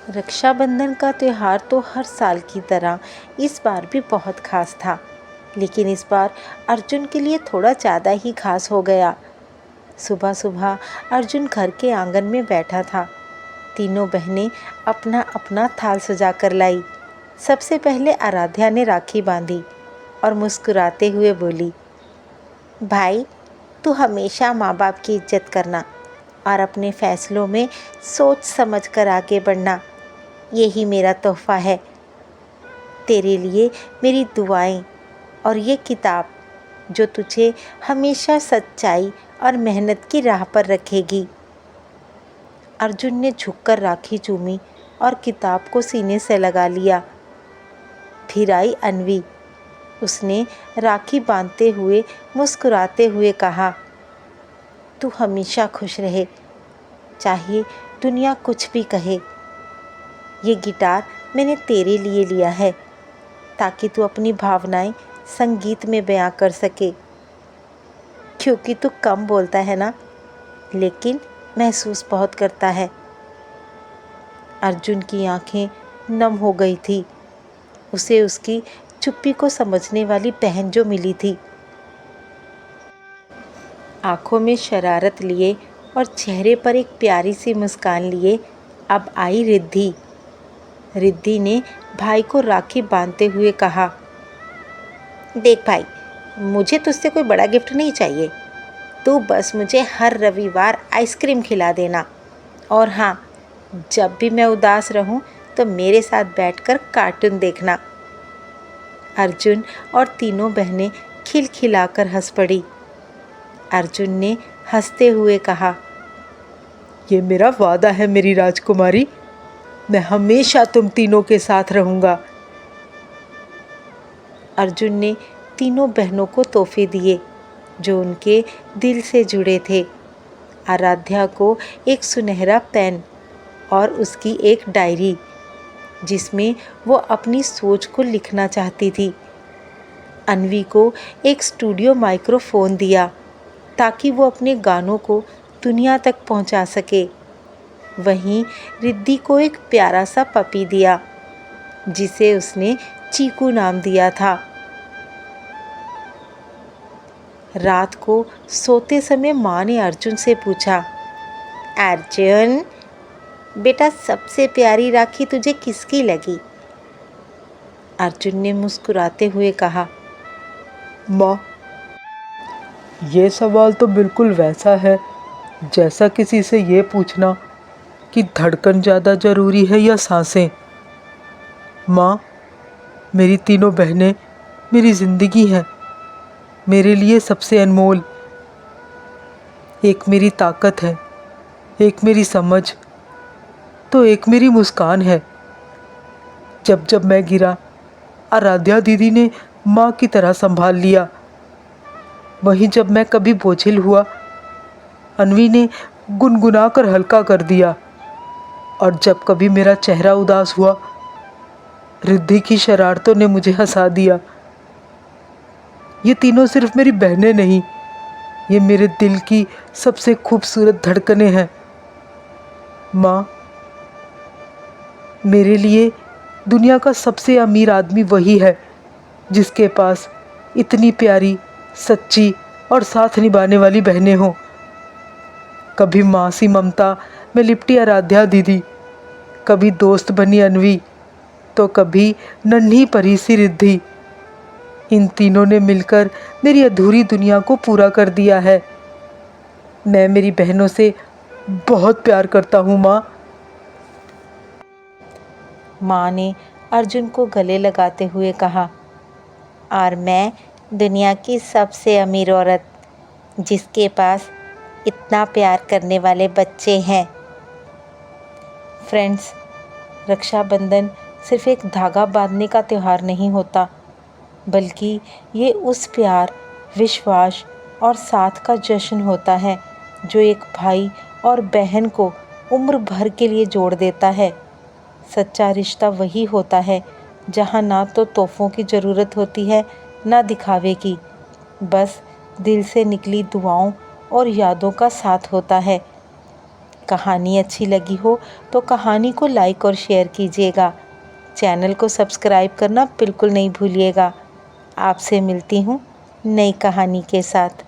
रक्षाबंधन का त्यौहार तो हर साल की तरह इस बार भी बहुत खास था, लेकिन इस बार अर्जुन के लिए थोड़ा ज़्यादा ही खास हो गया। सुबह सुबह अर्जुन घर के आंगन में बैठा था। तीनों बहनें अपना अपना थाल सजा कर लाई। सबसे पहले आराध्या ने राखी बांधी और मुस्कुराते हुए बोली, भाई, तू हमेशा माँ बाप की इज्जत करना और अपने फैसलों में सोच समझ कर आगे बढ़ना। यही मेरा तोहफा है। तेरे लिए मेरी दुआएं और ये किताब जो तुझे हमेशा सच्चाई और मेहनत की राह पर रखेगी। अर्जुन ने झुककर राखी चूमी और किताब को सीने से लगा लिया। फिर आई अन्वी। उसने राखी बांधते हुए मुस्कुराते हुए कहा, तू हमेशा खुश रहे, चाहे दुनिया कुछ भी कहे। ये गिटार मैंने तेरे लिए लिया है ताकि तू अपनी भावनाएं संगीत में बयां कर सके। क्योंकि तू कम बोलता है ना, लेकिन महसूस बहुत करता है। अर्जुन की आंखें नम हो गई थी। उसे उसकी चुप्पी को समझने वाली बहन जो मिली थी। आंखों में शरारत लिए और चेहरे पर एक प्यारी सी मुस्कान लिए अब आई रिद्धि। रिद्धि ने भाई को राखी बांधते हुए कहा, देख भाई, मुझे तुझसे कोई बड़ा गिफ्ट नहीं चाहिए। तू बस मुझे हर रविवार आइसक्रीम खिला देना। और हाँ, जब भी मैं उदास रहूं तो मेरे साथ बैठकर कार्टून देखना। अर्जुन और तीनों बहनें खिलखिलाकर हंस पड़ी। अर्जुन ने हंसते हुए कहा, ये मेरा वादा है मेरी राजकुमारी, मैं हमेशा तुम तीनों के साथ रहूँगा। अर्जुन ने तीनों बहनों को तोहफे दिए जो उनके दिल से जुड़े थे। आराध्या को एक सुनहरा पेन और उसकी एक डायरी जिसमें वो अपनी सोच को लिखना चाहती थी। अन्वी को एक स्टूडियो माइक्रोफोन दिया ताकि वो अपने गानों को दुनिया तक पहुंचा सके। वहीं रिद्धि को एक प्यारा सा पपी दिया जिसे उसने चीकू नाम दिया था। रात को सोते समय माँ ने अर्जुन से पूछा, अर्जुन बेटा, सबसे प्यारी राखी तुझे किसकी लगी? अर्जुन ने मुस्कुराते हुए कहा, माँ, ये सवाल तो बिल्कुल वैसा है जैसा किसी से ये पूछना कि धड़कन ज़्यादा ज़रूरी है या सांसें। माँ, मेरी तीनों बहनें मेरी ज़िंदगी हैं, मेरे लिए सबसे अनमोल। एक मेरी ताकत है, एक मेरी समझ, तो एक मेरी मुस्कान है। जब जब मैं गिरा, आराध्या दीदी ने माँ की तरह संभाल लिया। वहीं जब मैं कभी बोझिल हुआ, अन्वी ने गुनगुना कर हल्का कर दिया। और जब कभी मेरा चेहरा उदास हुआ, रिद्धि की शरारतों ने मुझे हंसा दिया। ये तीनों सिर्फ मेरी बहनें नहीं, ये मेरे दिल की सबसे खूबसूरत धड़कनें हैं। माँ, मेरे लिए दुनिया का सबसे अमीर आदमी वही है जिसके पास इतनी प्यारी, सच्ची और साथ निभाने वाली बहनें हों। कभी माँ सी ममता में लिपटी आराध्या दीदी, कभी दोस्त बनी अन्वी, तो कभी नन्ही परी सी रिद्धि। इन तीनों ने मिलकर मेरी अधूरी दुनिया को पूरा कर दिया है। मैं मेरी बहनों से बहुत प्यार करता हूँ माँ। माँ ने अर्जुन को गले लगाते हुए कहा, और मैं दुनिया की सबसे अमीर औरत जिसके पास इतना प्यार करने वाले बच्चे हैं। फ्रेंड्स, रक्षाबंधन सिर्फ एक धागा बांधने का त्यौहार नहीं होता, बल्कि ये उस प्यार, विश्वास और साथ का जश्न होता है जो एक भाई और बहन को उम्र भर के लिए जोड़ देता है। सच्चा रिश्ता वही होता है जहाँ ना तो तोहफों की ज़रूरत होती है, ना दिखावे की। बस दिल से निकली दुआओं और यादों का साथ होता है। कहानी अच्छी लगी हो तो कहानी को लाइक और शेयर कीजिएगा। चैनल को सब्सक्राइब करना बिल्कुल नहीं भूलिएगा। आपसे मिलती हूँ नई कहानी के साथ।